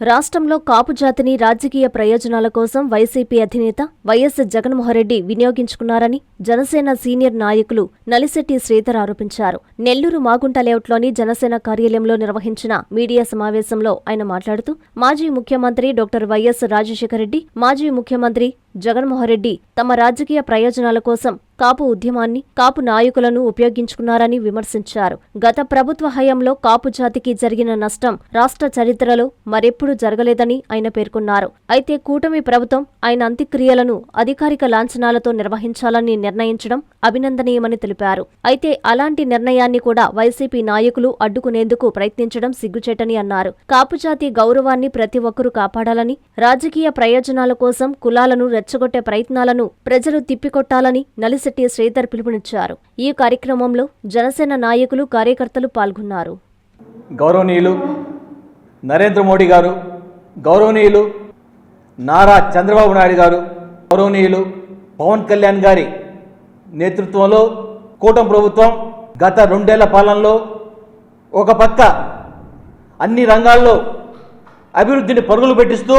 రాష్ట్రంలో కాపు జాతిని రాజకీయ ప్రయోజనాల కోసం వైసీపీ అధినేత వైఎస్ జగన్మోహన్రెడ్డి వినియోగించుకున్నారని జనసేన సీనియర్ నాయకులు నలిశెట్టి శ్రీధర్ ఆరోపించారు. నెల్లూరు మాగుంట లేఅవుట్లోని జనసేన కార్యాలయంలో నిర్వహించిన మీడియా సమావేశంలో ఆయన మాట్లాడుతూ మాజీ ముఖ్యమంత్రి డాక్టర్ వైఎస్ రాజశేఖరరెడ్డి, మాజీ ముఖ్యమంత్రి జగన్మోహన్రెడ్డి తమ రాజకీయ ప్రయోజనాల కోసం కాపు ఉద్యమాన్ని, కాపు నాయకులను ఉపయోగించుకున్నారని విమర్శించారు. గత ప్రభుత్వ హయాంలో కాపు జాతికి జరిగిన నష్టం రాష్ట్ర చరిత్రలో మరెప్పుడూ జరగలేదని ఆయన పేర్కొన్నారు. అయితే కూటమి ప్రభుత్వం ఆయన అంత్యక్రియలను అధికారిక లాంఛనాలతో నిర్వహించాలని నిర్ణయించడం అభినందనీయమని తెలిపారు. అయితే అలాంటి నిర్ణయాన్ని కూడా వైసీపీ నాయకులు అడ్డుకునేందుకు ప్రయత్నించడం సిగ్గుచేటని అన్నారు. కాపు జాతి గౌరవాన్ని ప్రతి ఒక్కరూ కాపాడాలని, రాజకీయ ప్రయోజనాల కోసం కులాలను రెచ్చగొట్టే ప్రయత్నాలను ప్రజలు తిప్పికొట్టాలని నలిశెట్టి శ్రీధర్ పిలుపునిచ్చారు. ఈ కార్యక్రమంలో జనసేన నాయకులు, కార్యకర్తలు పాల్గొన్నారు. గౌరవనీయులు నరేంద్ర మోడీ గారు, గౌరవనీయులు నారా చంద్రబాబు నాయుడు గారు, గౌరవనీయులు పవన్ కళ్యాణ్ గారి నేతృత్వంలో కూటమి ప్రభుత్వం గత 2 ఏళ్ల పాలనలో ఒక పక్క అన్ని రంగాల్లో అభివృద్ధిని పరుగులు పెట్టిస్తూ,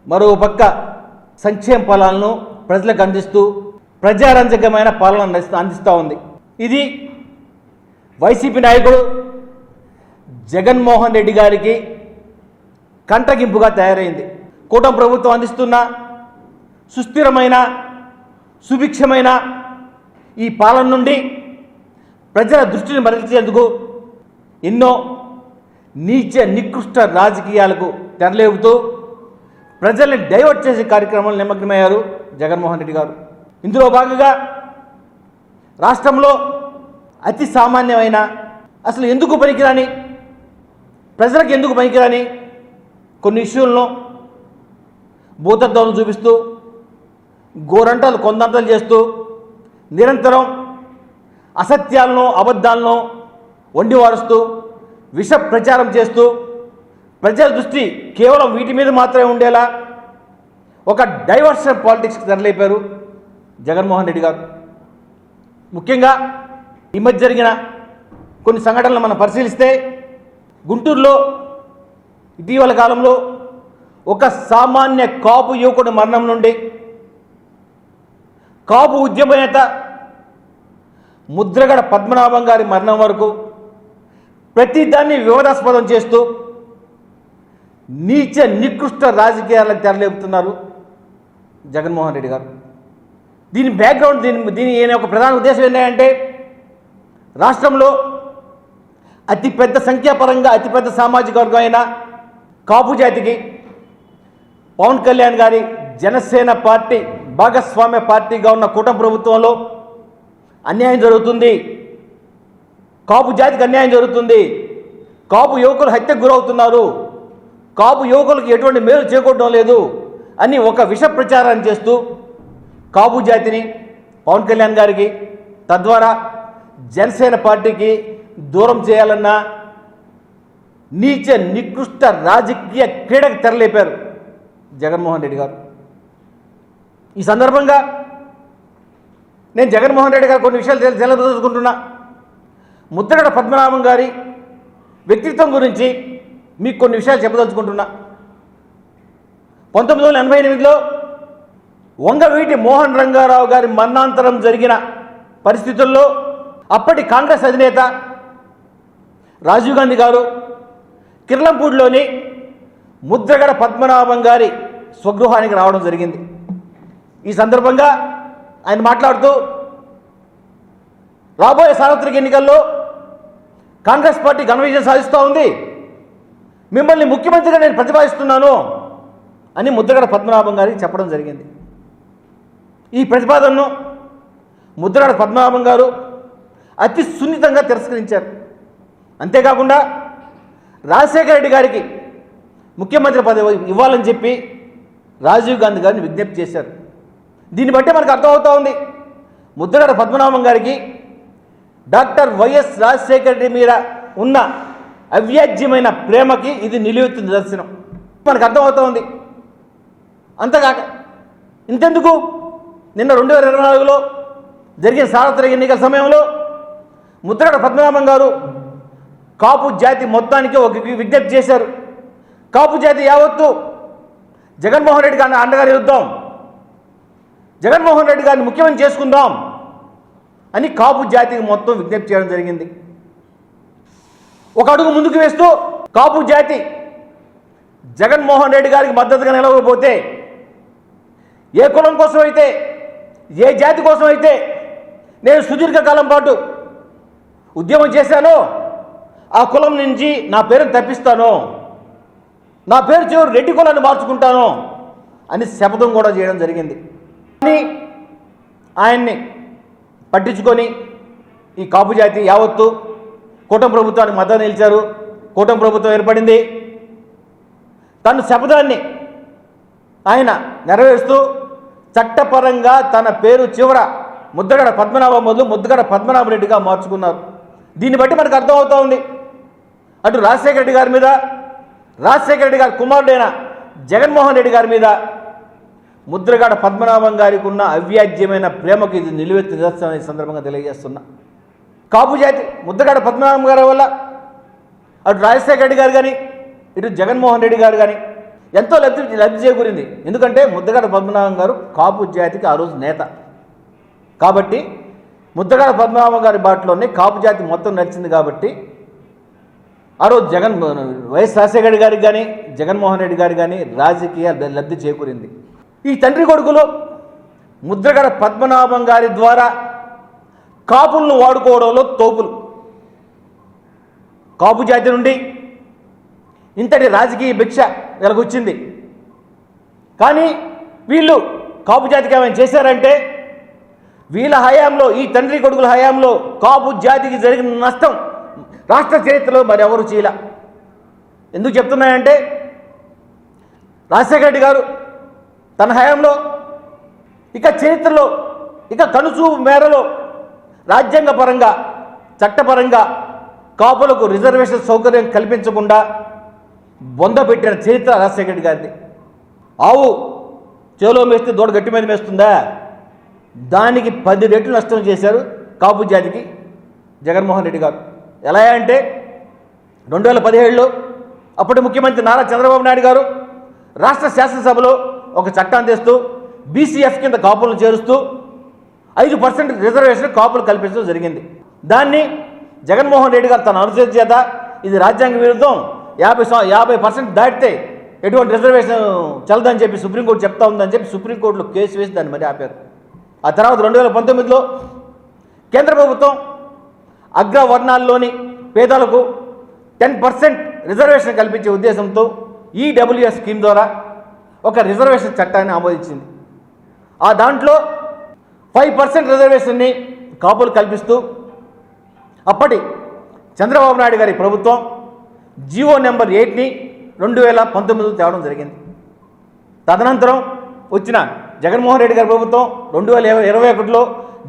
మరో పక్క సంక్షేమ ఫలాలను ప్రజలకు అందిస్తూ ప్రజారంజకమైన పాలన అందిస్తూ ఉంది. ఇది వైసీపీ నాయకుడు జగన్మోహన్ రెడ్డి గారికి కంటగింపుగా తయారైంది. కూటమి ప్రభుత్వం అందిస్తున్న సుస్థిరమైన, సుభిక్షమైన ఈ పాలన నుండి ప్రజల దృష్టిని మరల్చేందుకు ఎన్నో నీచ నికృష్ట రాజకీయాలకు తెరలేపుతూ ప్రజల్ని డైవర్ట్ చేసే కార్యక్రమంలో నిమగ్నమయ్యారు జగన్మోహన్ రెడ్డి గారు. ఇందులో భాగంగా రాష్ట్రంలో అతి సామాన్యమైన, అసలు ఎందుకు పనికిరాని, ప్రజలకు ఎందుకు పనికిరాని కొన్ని ఇష్యూలను భూతత్వాలను చూపిస్తూ, గోరంటలు కొందంటలు చేస్తూ, నిరంతరం అసత్యాలను, అబద్ధాలను వండివారుస్తూ, విష ప్రచారం చేస్తూ, ప్రజల దృష్టి కేవలం వీటి మీద మాత్రమే ఉండేలా ఒక డైవర్షన్ పాలిటిక్స్కి తెరలేపారు జగన్మోహన్ రెడ్డి గారు. ముఖ్యంగా ఈ మధ్య జరిగిన కొన్ని సంఘటనలు మనం పరిశీలిస్తే, గుంటూరులో ఇటీవల కాలంలో ఒక సామాన్య కాపు యువకుడి మరణం నుండి కాపు ఉద్యమ నేత ముద్రగడ పద్మనాభం గారి మరణం వరకు ప్రతిదాన్ని వివాదాస్పదం చేస్తూ నీచ నికృష్ట రాజకీయాలకు తెరలేపుతున్నారు జగన్మోహన్ రెడ్డి గారు. దీని బ్యాక్గ్రౌండ్, దీని ఒక ప్రధాన ఉద్దేశం ఏంటంటే, రాష్ట్రంలో అతిపెద్ద సంఖ్యాపరంగా అతిపెద్ద సామాజిక వర్గం అయిన కాపు జాతికి పవన్ కళ్యాణ్ గారి జనసేన పార్టీ భాగస్వామ్య పార్టీగా ఉన్న కూటమి ప్రభుత్వంలో అన్యాయం జరుగుతుంది, కాపు జాతికి అన్యాయం జరుగుతుంది, కాపు యువకులు హత్యకు గురవుతున్నారు, కాపు యువకులకు ఎటువంటి మేలు చేకూడడం లేదు అని ఒక విష ప్రచారాన్ని చేస్తూ కాపు జాతిని పవన్ కళ్యాణ్ గారికి, తద్వారా జనసేన పార్టీకి దూరం చేయాలన్న నీచ నికృష్ట రాజకీయ క్రీడకు తెరలేపారు జగన్మోహన్ రెడ్డి గారు. ఈ సందర్భంగా నేను జగన్మోహన్ రెడ్డి గారు కొన్ని విషయాలు తెలుసుకుంటున్నా. ముద్రగడ పద్మనాభం గారి వ్యక్తిత్వం గురించి మీకు కొన్ని విషయాలు చెప్పదలుచుకుంటున్నా. 1988లో వంగవీటి మోహన్ రంగారావు గారి మరణాంతరం జరిగిన పరిస్థితుల్లో అప్పటి కాంగ్రెస్ అధినేత రాజీవ్ గాంధీ గారు కిర్లంపూడిలోని ముద్రగడ పద్మనాభం గారి స్వగృహానికి రావడం జరిగింది. ఈ సందర్భంగా ఆయన మాట్లాడుతూ, రాబోయే సార్వత్రిక ఎన్నికల్లో కాంగ్రెస్ పార్టీ ఘన విజయం సాధిస్తూ ఉంది, మిమ్మల్ని ముఖ్యమంత్రిగా నేను ప్రతిపాదిస్తున్నాను అని ముద్రగడ పద్మనాభం గారికి చెప్పడం జరిగింది. ఈ ప్రతిపాదనను ముద్రగడ పద్మనాభం గారు అతి సున్నితంగా తిరస్కరించారు. అంతేకాకుండా రాజశేఖర రెడ్డి గారికి ముఖ్యమంత్రి పదవి ఇవ్వాలని చెప్పి రాజీవ్ గాంధీ గారిని విజ్ఞప్తి చేశారు. దీన్ని బట్టి మనకు అర్థమవుతూ ఉంది, ముద్రగడ పద్మనాభం గారికి డాక్టర్ వైఎస్ రాజశేఖర రెడ్డి మీద ఉన్న అవ్యాజ్యమైన ప్రేమకి ఇది నిలువెత్తు నిదర్శనం మనకు అర్థమవుతూ ఉంది. అంతేకాక ఇంతెందుకు, నిన్న 2024లో జరిగిన సార్వత్రిక ఎన్నికల సమయంలో ముద్రగడ పద్మనాభం గారు కాపు జాతి మొత్తానికి ఒక విజ్ఞప్తి చేశారు. కాపు జాతి యావత్తు జగన్మోహన్ రెడ్డి గారిని అండగా నిలుద్దాం, జగన్మోహన్ రెడ్డి గారిని ముఖ్యమంత్రి చేసుకుందాం అని కాపు జాతికి మొత్తం విజ్ఞప్తి చేయడం జరిగింది. ఒక అడుగు ముందుకు వేస్తూ కాపు జాతి జగన్మోహన్ రెడ్డి గారికి మద్దతుగా నిలవకపోతే, ఏ కులం కోసం అయితే, ఏ జాతి కోసం అయితే నేను సుదీర్ఘకాలం పాటు ఉద్యమం చేశానో ఆ కులం నుంచి నా పేరును తప్పిస్తాను, నా పేరు చివరి రెడ్డి కులాన్ని మార్చుకుంటాను అని శపథం కూడా చేయడం జరిగింది. కానీ ఆయన్ని పట్టించుకొని ఈ కాపు జాతి యావత్తు కూటమి ప్రభుత్వానికి మద్దతు నిలిచారు. కూటమి ప్రభుత్వం ఏర్పడింది. తన శపథాన్ని ఆయన నెరవేరుస్తూ చట్టపరంగా తన పేరు చివర ముద్దగడ పద్మనాభం మొదలు ముద్దగడ పద్మనాభరెడ్డిగా మార్చుకున్నారు. దీన్ని బట్టి మనకు అర్థమవుతూ ఉంది, అటు రాజశేఖర రెడ్డి గారి మీద, రాజశేఖర రెడ్డి గారి కుమారుడైన జగన్మోహన్ రెడ్డి గారి మీద ముద్రగడ పద్మనాభం గారికి ఉన్న అవ్యాజ్యమైన ప్రేమకు ఇది నిలువెత్తు నిదర్శనం ఈ సందర్భంగా తెలియజేస్తున్నా. కాపు జాతి ముద్రగడ పద్మనాభం గారి వల్ల అటు రాజశేఖర రెడ్డి గారు కానీ ఇటు జగన్మోహన్ రెడ్డి గారు కానీ ఎంతో లబ్ధి చేకూరింది. ఎందుకంటే ముద్రగడ పద్మనాభం గారు కాపు జాతికి ఆ రోజు నేత కాబట్టి, ముద్రగడ పద్మనాభం గారి బాటలోనే కాపు జాతి మొత్తం నడిచింది కాబట్టి ఆ రోజు వైఎస్ రాజశేఖర రెడ్డి గారికి కానీ జగన్మోహన్ రెడ్డి గారికి కానీ రాజకీయ లబ్ధి చేకూరింది. ఈ తండ్రి కొడుకులు ముద్రగడ పద్మనాభం గారి ద్వారా కాపులను వాడుకోవడంలో తోపులు. కాపు జాతి నుండి ఇంతటి రాజకీయ భిక్ష వెలగొచ్చింది. కానీ వీళ్ళు కాపు జాతికి ఏమైనా చేశారంటే, వీళ్ళ హయాంలో, ఈ తండ్రి కొడుకుల హయాంలో కాపు జాతికి జరిగిన నష్టం రాష్ట్ర చరిత్రలో మరి ఎవరు చేయలే. ఎందుకు చెప్తున్నాయంటే, రాజశేఖర రెడ్డి గారు తన హయాంలో ఇక చరిత్రలో ఇక కనుచూపు మేరలో రాజ్యాంగపరంగా చట్టపరంగా కాపులకు రిజర్వేషన్ సౌకర్యం కల్పించకుండా బొందపెట్టిన చరిత్ర రాజశేఖర రెడ్డి గారిది. ఆవు చేలో మేస్తే దూడ గట్టి మీద మేస్తుందా, దానికి 10 రెట్లు నష్టం చేశారు కాపు జాతికి జగన్మోహన్ రెడ్డి గారు. ఎలా అంటే 2017లో అప్పటి ముఖ్యమంత్రి నారా చంద్రబాబు నాయుడు గారు రాష్ట్ర శాసనసభలో ఒక చట్టాన్ని తెస్తూ బీసీఎఫ్ కింద కాపులను చేరుస్తూ 5% రిజర్వేషన్ కాపులు కల్పించడం జరిగింది. దాన్ని జగన్మోహన్ రెడ్డి గారు తన అనుచరుల చేత ఇది రాజ్యాంగ విరుద్ధం, 50% దాటితే ఎటువంటి రిజర్వేషన్ చల్లదని చెప్పి సుప్రీంకోర్టు చెప్తా ఉందని చెప్పి సుప్రీంకోర్టులో కేసు వేసి దాన్ని మరి ఆపారు. ఆ తర్వాత 2019లో కేంద్ర ప్రభుత్వం అగ్రవర్ణాల్లోని పేదలకు 10% రిజర్వేషన్ కల్పించే ఉద్దేశంతో ఈడబ్ల్యూఎస్ స్కీమ్ ద్వారా ఒక రిజర్వేషన్ చట్టాన్ని ఆమోదించింది. ఆ దాంట్లో 5% రిజర్వేషన్ని కాపులు కల్పిస్తూ అప్పటి చంద్రబాబు నాయుడు గారి ప్రభుత్వం జీవో నెంబర్ 8ని 2019లో తేవడం జరిగింది. తదనంతరం వచ్చిన జగన్మోహన్ రెడ్డి గారి ప్రభుత్వం 2021లో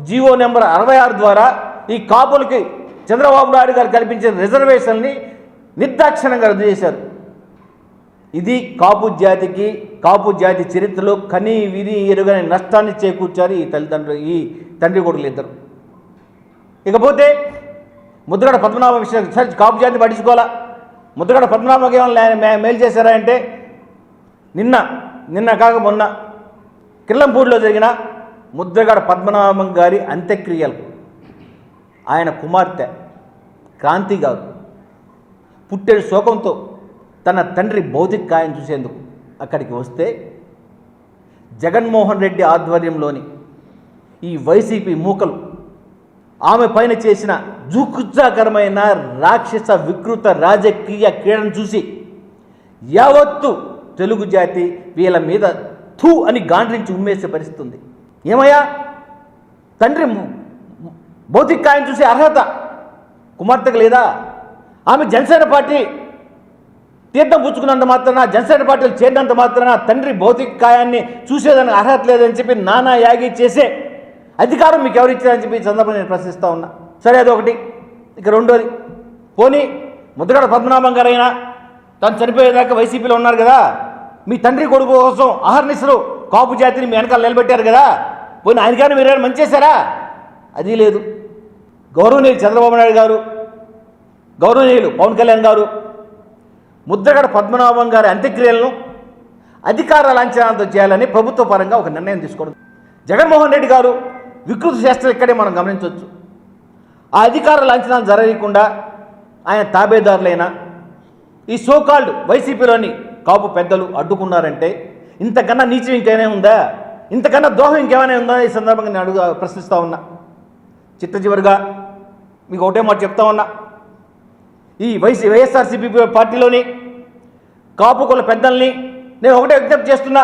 జీవో నెంబర్ 66 ద్వారా ఈ కాపులకి చంద్రబాబు నాయుడు గారు కల్పించిన రిజర్వేషన్ని నిర్దాక్షిణ్యంగా రద్దు చేశారు. ఇది కాపు జాతికి, కాపు జాతి చరిత్రలో కని విని ఎరుగని నష్టాన్ని చేకూర్చారు ఈ తండ్రి కొడుకులు ఇద్దరు. ఇకపోతే ముద్రగడ పద్మనాభం విషయం కాపు జాతిని పట్టించుకోవాలా, ముద్రగడ పద్మనాభంకి ఏమైనా మేలు చేశారా అంటే, నిన్న కాక మొన్న కిర్లంపూడిలో జరిగిన ముద్రగడ పద్మనాభం గారి అంత్యక్రియలు ఆయన కుమార్తె క్రాంతి గారు పుట్టెడు శోకంతో తన తండ్రి భౌతిక కాయం చూసేందుకు అక్కడికి వస్తే జగన్మోహన్ రెడ్డి ఆధ్వర్యంలోని ఈ వైసీపీ మూకలు ఆమె పైన చేసిన జుగుప్సాకరమైన రాక్షస వికృత రాజకీయ క్రీడను చూసి యావత్తు తెలుగు జాతి వీళ్ళ మీద థూ అని గాండ్రించి ఉమ్మేసే పరిస్థితి ఉంది. ఏమయ్యా, తండ్రి భౌతిక కాయం చూసే అర్హత కుమార్తెకు లేదా? ఆమె జనసేన పార్టీ తీర్థం పుచ్చుకున్నంత మాత్రాన, జనసేన పార్టీలు చేరినంత మాత్రాన తండ్రి భౌతిక కాయాన్ని చూసేదానికి అర్హత లేదని చెప్పి నానా యాగి చేసే అధికారం మీకు ఎవరు ఇచ్చారని చెప్పి ఈ సందర్భంగా నేను ప్రశ్నిస్తూ ఉన్నా. సరే, అదొకటి. ఇక రెండోది, పోనీ ముద్రగడ పద్మనాభం గారైనా తను చనిపోయేదాకా వైసీపీలో ఉన్నారు కదా, మీ తండ్రి కొడుకు కోసం అహర్నిశలు కాపు జాతిని మీ వెనకాల నిలబెట్టారు కదా, పోనీ ఆయనకైనా మీరేమైనా మంచి చేశారా? అది లేదు. గౌరవనీయులు చంద్రబాబు నాయుడు గారు, గౌరవనీయులు పవన్ కళ్యాణ్ గారు ముద్రగడ పద్మనాభం గారి అంత్యక్రియలను అధికార లాంఛనాలతో చేయాలని ప్రభుత్వ పరంగా ఒక నిర్ణయం తీసుకోవడం. జగన్మోహన్ రెడ్డి గారు వికృతి చేష్టలు ఇక్కడే మనం గమనించవచ్చు. ఆ అధికార లాంఛనాలు జరగకుండా ఆయన తాబేదారులైన ఈ సోకాల్డ్ వైసీపీలోని కాపు పెద్దలు అడ్డుకున్నారంటే ఇంతకన్నా నీచం ఇంకేమైనా ఉందా, ఇంతకన్నా దోహం ఇంకేమైనా ఉందా? ఈ సందర్భంగా నేను ప్రశ్నిస్తూ ఉన్నా. చిత్తచివరిగా మీకు ఒకటే మాట చెప్తా ఉన్నా, ఈ వైఎస్ఆర్సీపీ పార్టీలోని కాపు కుల పెద్దల్ని నేను ఒకటే విజ్ఞప్తి చేస్తున్నా,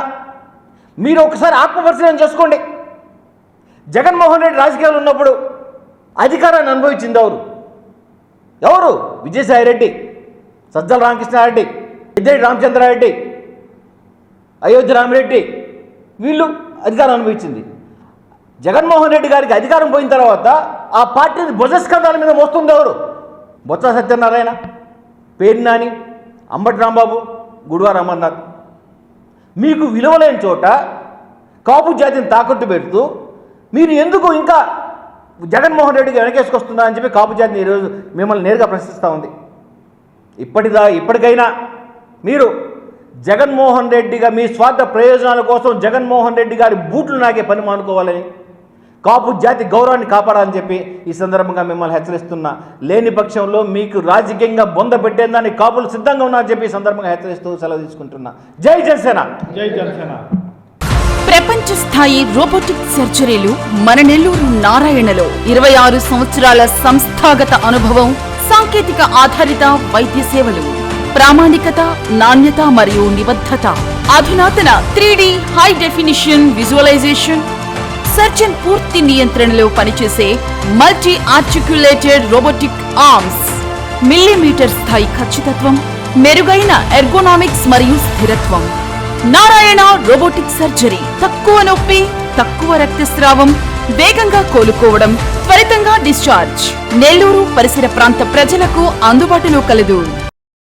మీరు ఒకసారి ఆత్మపరిశీలన చేసుకోండి. జగన్మోహన్ రెడ్డి రాజకీయాలు ఉన్నప్పుడు అధికారాన్ని అనుభవించింది ఎవరు? విజయసాయి రెడ్డి, సజ్జల రామకృష్ణారెడ్డి, పెద్దిరెడ్డి రామచంద్రారెడ్డి, అయోధ్య రామిరెడ్డి, వీళ్ళు అధికారం అనుభవించింది. జగన్మోహన్ రెడ్డి గారికి అధికారం పోయిన తర్వాత ఆ పార్టీని భుజస్కంధాల మీద మోస్తుంది ఎవరు? బొత్స సత్యనారాయణ, పేర్ని నాని, అంబటి రాంబాబు, గుడివార అమర్నాథ్. మీకు విలువలేని చోట కాపు జాతిని తాకట్టు పెడుతూ మీరు ఎందుకు ఇంకా జగన్మోహన్ రెడ్డికి వెనకేసుకొస్తున్నా అని చెప్పి కాపు జాతిని ఈరోజు మిమ్మల్ని నేరుగా ప్రశ్నిస్తూ ఉంది. ఇప్పటికైనా మీరు జగన్మోహన్ రెడ్డిగా మీ స్వార్థ ప్రయోజనాల కోసం జగన్మోహన్ రెడ్డి గారి బూట్లు నాకే పని మానుకోవాలని, కాపు జాతి గౌరవాన్ని కాపాడాలని చెప్పి ఈ సందర్భంగా మిమ్మల్ని హెచ్చరిస్తున్నా. లేని పక్షంలో మీకు రాజకీయంగా బొంద పెట్టేదానికి కాపులు సిద్ధంగా ఉన్నారని చెప్పి ఈ సందర్భంగా హెచ్చరిస్తూ సెలవు తీసుకుంటున్నా. జై జనసేన. జై జనసేన. ప్రపంచ స్థాయి రోబోటిక్ సర్జరీలు మన నెల్లూరు నారాయణలో 26 సంవత్సరాల సంస్థాగత అనుభవం, సాంకేతిక ఆధారిత వైద్య సేవలు, ప్రామాణికత, నాణ్యత మరియు నిబద్ధత, అధునాతన 3D high definition visualisation, surgeon పూర్తి నియంత్రణలో పనిచేసే multi articulated robotic arms, millimetre స్థాయి ఖచ్చితత్వం, మెరుగైన ఎర్గోనామిక్స్ మరియు స్థిరత్వం. Narayana robotic surgery. తక్కువ నొప్పి, తక్కువ రక్తస్రావం, వేగంగా కోలుకోవడం, త్వరితంగా డిశ్చార్జ్. నెల్లూరు పరిసర ప్రాంత ప్రజలకు అందుబాటులో కలదు.